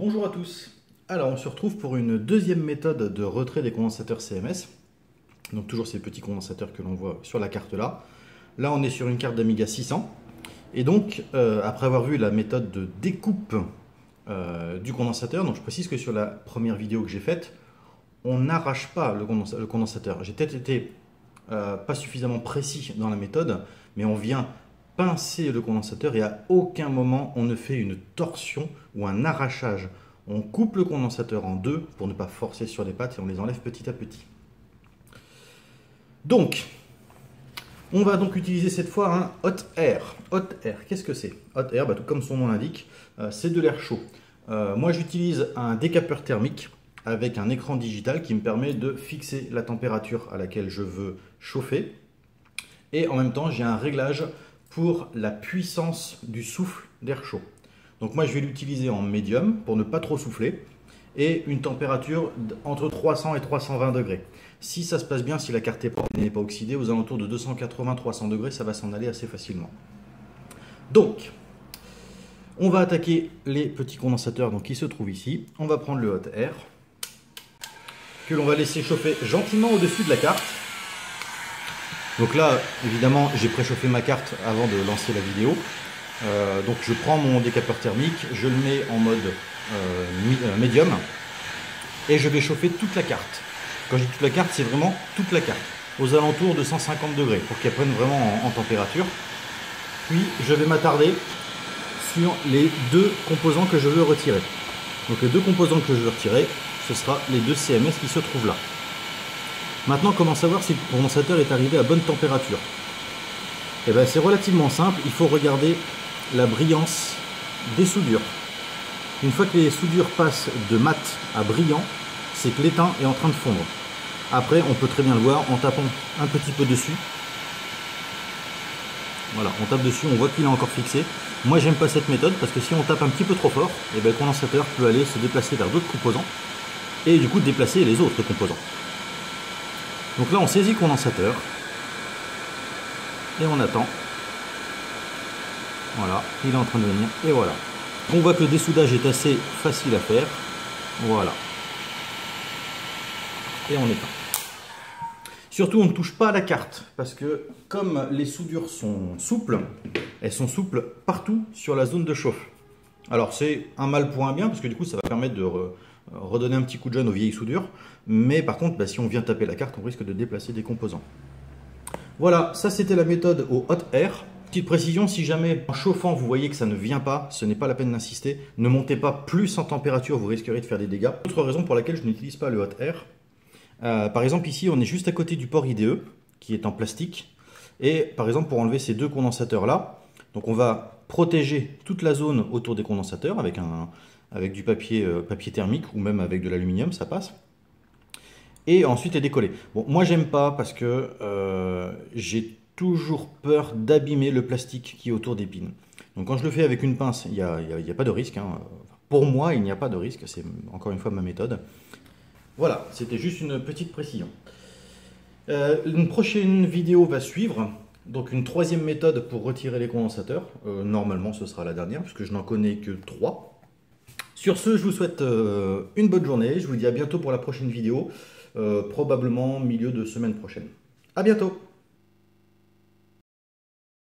Bonjour à tous. Alors on se retrouve pour une deuxième méthode de retrait des condensateurs CMS. Donc toujours ces petits condensateurs que l'on voit sur la carte là. Là on est sur une carte d'Amiga 600. Et donc après avoir vu la méthode de découpe du condensateur, donc je précise que sur la première vidéo que j'ai faite, on n'arrache pas le condensateur. J'ai peut-être été pas suffisamment précis dans la méthode, mais on vient pincer le condensateur et à aucun moment on ne fait une torsion ou un arrachage. On coupe le condensateur en deux pour ne pas forcer sur les pattes et on les enlève petit à petit. Donc, on va donc utiliser cette fois un hot air. Hot air, qu'est-ce que c'est? Hot air, tout comme son nom l'indique, c'est de l'air chaud. Moi j'utilise un décapeur thermique avec un écran digital qui me permet de fixer la température à laquelle je veux chauffer. Et en même temps, j'ai un réglage pour la puissance du souffle d'air chaud. Donc moi, je vais l'utiliser en médium pour ne pas trop souffler et une température entre 300 et 320 degrés. Si ça se passe bien, si la carte n'est pas oxydée, aux alentours de 280-300 degrés, ça va s'en aller assez facilement. Donc, on va attaquer les petits condensateurs qui se trouvent ici. On va prendre le hot air que l'on va laisser chauffer gentiment au-dessus de la carte. Donc là, évidemment, j'ai préchauffé ma carte avant de lancer la vidéo. Donc je prends mon décapeur thermique, je le mets en mode médium et je vais chauffer toute la carte. Quand je dis toute la carte, c'est vraiment toute la carte, aux alentours de 150 degrés pour qu'elle prenne vraiment en température. Puis je vais m'attarder sur les deux composants que je veux retirer. Donc les deux composants que je veux retirer, ce sera les deux CMS qui se trouvent là. Maintenant, comment savoir si le condensateur est arrivé à bonne température? Eh bien, c'est relativement simple, il faut regarder la brillance des soudures. Une fois que les soudures passent de mat à brillant, c'est que l'étain est en train de fondre. Après, on peut très bien le voir en tapant un petit peu dessus. Voilà, on tape dessus, on voit qu'il est encore fixé. Moi, j'aime pas cette méthode parce que si on tape un petit peu trop fort, eh bien, le condensateur peut aller se déplacer vers d'autres composants et du coup déplacer les autres composants. Donc là, on saisit le condensateur et on attend. Voilà, il est en train de venir et voilà. On voit que le dessoudage est assez facile à faire. Voilà. Et on éteint. Surtout, on ne touche pas à la carte parce que comme les soudures sont souples, elles sont souples partout sur la zone de chauffe. Alors c'est un mal pour un bien parce que du coup ça va permettre de redonner un petit coup de jeune aux vieilles soudures. Mais par contre, si on vient taper la carte, on risque de déplacer des composants. Voilà, ça c'était la méthode au hot air. Petite précision, si jamais en chauffant vous voyez que ça ne vient pas, ce n'est pas la peine d'insister. Ne montez pas plus en température, vous risquerez de faire des dégâts. Autre raison pour laquelle je n'utilise pas le hot air. Par exemple ici on est juste à côté du port IDE qui est en plastique. Et par exemple pour enlever ces deux condensateurs là, donc on va protéger toute la zone autour des condensateurs avec du papier thermique ou même avec de l'aluminium, ça passe. Et ensuite les décoller. Bon, moi j'aime pas parce que j'ai toujours peur d'abîmer le plastique qui est autour des pins. Donc quand je le fais avec une pince, il n'y a pas de risque. Pour moi, il n'y a pas de risque. C'est encore une fois ma méthode. Voilà, c'était juste une petite précision. Une prochaine vidéo va suivre. Donc une troisième méthode pour retirer les condensateurs. Normalement, ce sera la dernière puisque je n'en connais que 3. Sur ce, je vous souhaite une bonne journée. Je vous dis à bientôt pour la prochaine vidéo. Probablement milieu de semaine prochaine. À bientôt!